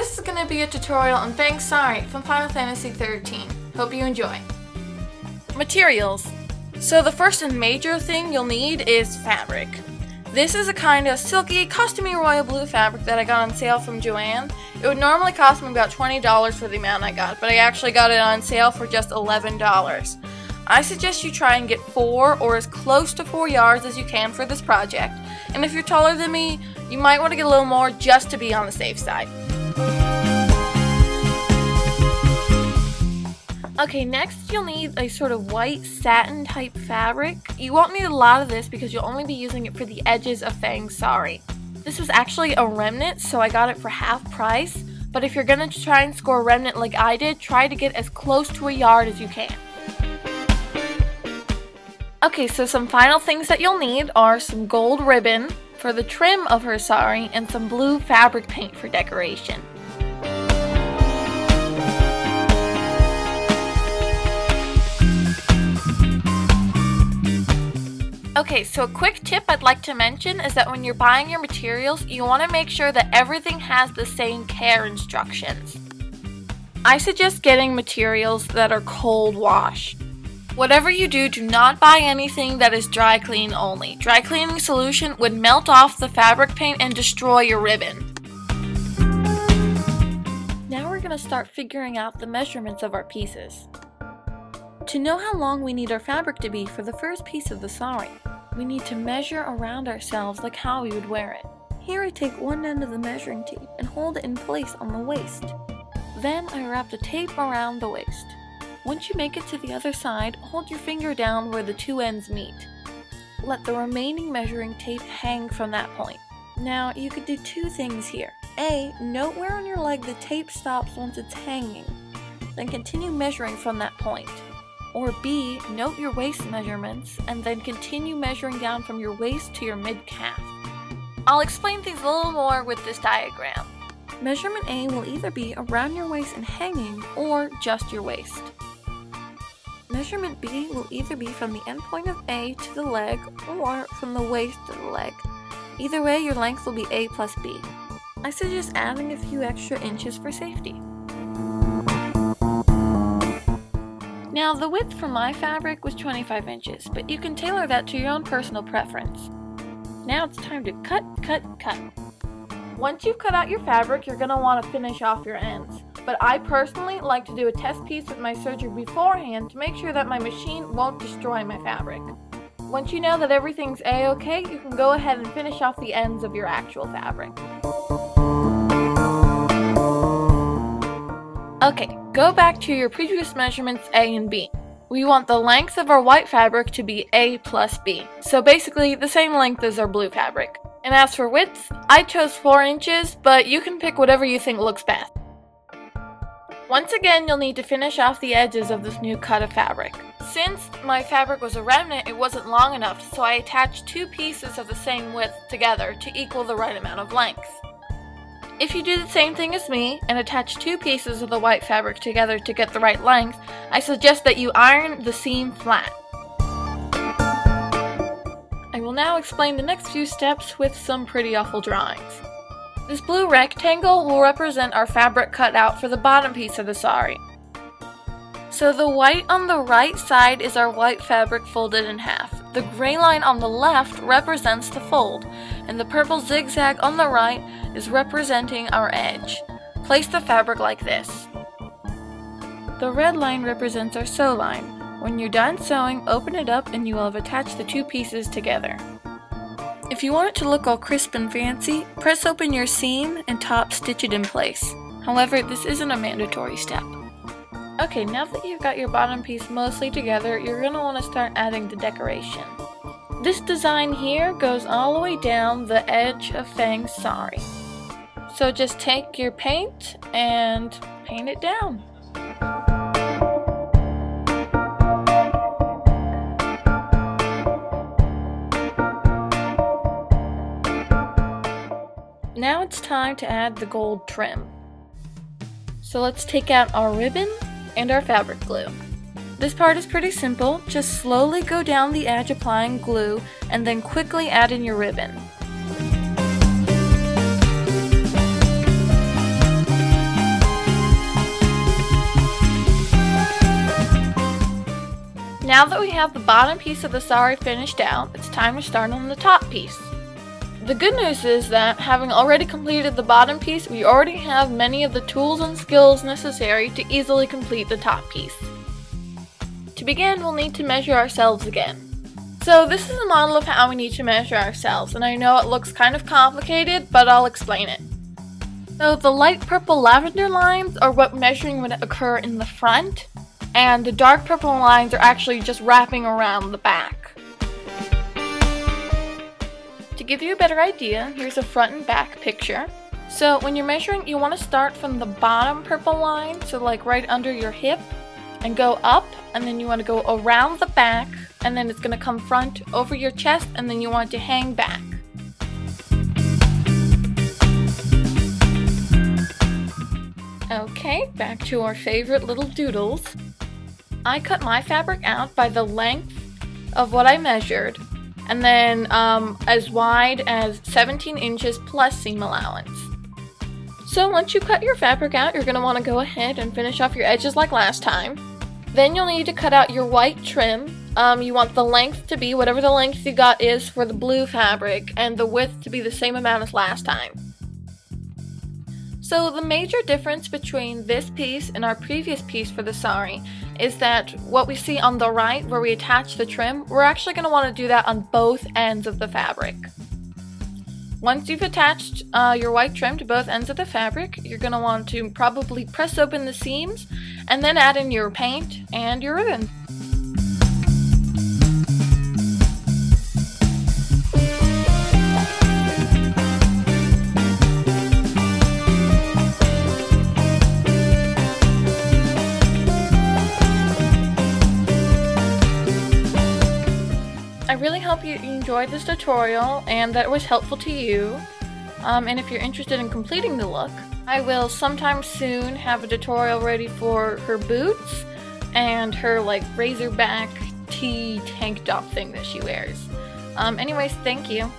this is going to be a tutorial on Fang Sari from Final Fantasy XIII. Hope you enjoy. Materials. So the first and major thing you'll need is fabric. This is a kind of silky, costumey royal blue fabric that I got on sale from Joanne. It would normally cost me about $20 for the amount I got, but I actually got it on sale for just $11. I suggest you try and get 4 or as close to 4 yards as you can for this project. And if you're taller than me, you might want to get a little more just to be on the safe side. Okay, next you'll need a sort of white satin type fabric. You won't need a lot of this because you'll only be using it for the edges of Fang Sari. This was actually a remnant, so I got it for half price. But if you're going to try and score a remnant like I did, try to get as close to a yard as you can. Okay, so some final things that you'll need are some gold ribbon for the trim of her sari and some blue fabric paint for decoration. Okay, so a quick tip I'd like to mention is that when you're buying your materials, you want to make sure that everything has the same care instructions. I suggest getting materials that are cold wash. Whatever you do, do not buy anything that is dry clean only. Dry cleaning solution would melt off the fabric paint and destroy your ribbon. Now we're going to start figuring out the measurements of our pieces. To know how long we need our fabric to be for the first piece of the sari, we need to measure around ourselves like how we would wear it. Here I take one end of the measuring tape and hold it in place on the waist. Then I wrap the tape around the waist. Once you make it to the other side, hold your finger down where the two ends meet. Let the remaining measuring tape hang from that point. Now you could do two things here. A, note where on your leg the tape stops once it's hanging. Then continue measuring from that point. Or B, note your waist measurements and then continue measuring down from your waist to your mid-calf. I'll explain things a little more with this diagram. Measurement A will either be around your waist and hanging or just your waist. Measurement B will either be from the end point of A to the leg or from the waist to the leg. Either way, your length will be A plus B. I suggest adding a few extra inches for safety. Now, the width for my fabric was 25 inches, but you can tailor that to your own personal preference. Now it's time to cut. Once you've cut out your fabric, you're going to want to finish off your ends. But I personally like to do a test piece with my serger beforehand to make sure that my machine won't destroy my fabric. Once you know that everything's a-okay, you can go ahead and finish off the ends of your actual fabric. Okay, go back to your previous measurements A and B. We want the length of our white fabric to be A plus B, so basically the same length as our blue fabric. And as for width, I chose 4 inches, but you can pick whatever you think looks best. Once again, you'll need to finish off the edges of this new cut of fabric. Since my fabric was a remnant, it wasn't long enough, so I attached 2 pieces of the same width together to equal the right amount of length. If you do the same thing as me and attach 2 pieces of the white fabric together to get the right length, I suggest that you iron the seam flat. I will now explain the next few steps with some pretty awful drawings. This blue rectangle will represent our fabric cut out for the bottom piece of the sari. So the white on the right side is our white fabric folded in half. The gray line on the left represents the fold, and the purple zigzag on the right is representing our edge. Place the fabric like this. The red line represents our sew line. When you're done sewing, open it up and you will have attached the 2 pieces together. If you want it to look all crisp and fancy, press open your seam and top stitch it in place. However, this isn't a mandatory step. Okay, now that you've got your bottom piece mostly together, you're going to want to start adding the decoration. This design here goes all the way down the edge of Fang Sari. So just take your paint and paint it down. Now it's time to add the gold trim. So let's take out our ribbon and our fabric glue. This part is pretty simple, just slowly go down the edge applying glue and then quickly add in your ribbon. now that we have the bottom piece of the sari finished out, it's time to start on the top piece. The good news is that, having already completed the bottom piece, we already have many of the tools and skills necessary to easily complete the top piece. To begin, we'll need to measure ourselves again. So this is a model of how we need to measure ourselves, and I know it looks kind of complicated, but I'll explain it. So the light purple lavender lines are what measuring would occur in the front, and the dark purple lines are actually just wrapping around the back. To give you a better idea, here's a front and back picture. So when you're measuring, you want to start from the bottom purple line, so like right under your hip, and go up, and then you want to go around the back, and then it's going to come front over your chest, and then you want it to hang back. Okay, back to our favorite little doodles. I cut my fabric out by the length of what I measured, and then as wide as 17 inches plus seam allowance. So once you cut your fabric out, you're going to want to go ahead and finish off your edges like last time. Then you'll need to cut out your white trim. You want the length to be whatever the length you got is for the blue fabric, and the width to be the same amount as last time. So the major difference between this piece and our previous piece for the sari is that what we see on the right where we attach the trim, we're actually going to want to do that on both ends of the fabric. Once you've attached your white trim to both ends of the fabric, you're going to want to probably press open the seams and then add in your paint and your ribbon. I really hope you enjoyed this tutorial and that it was helpful to you. And if you're interested in completing the look, I will sometime soon have a tutorial ready for her boots and her like razorback tee tank top thing that she wears. Anyways, thank you.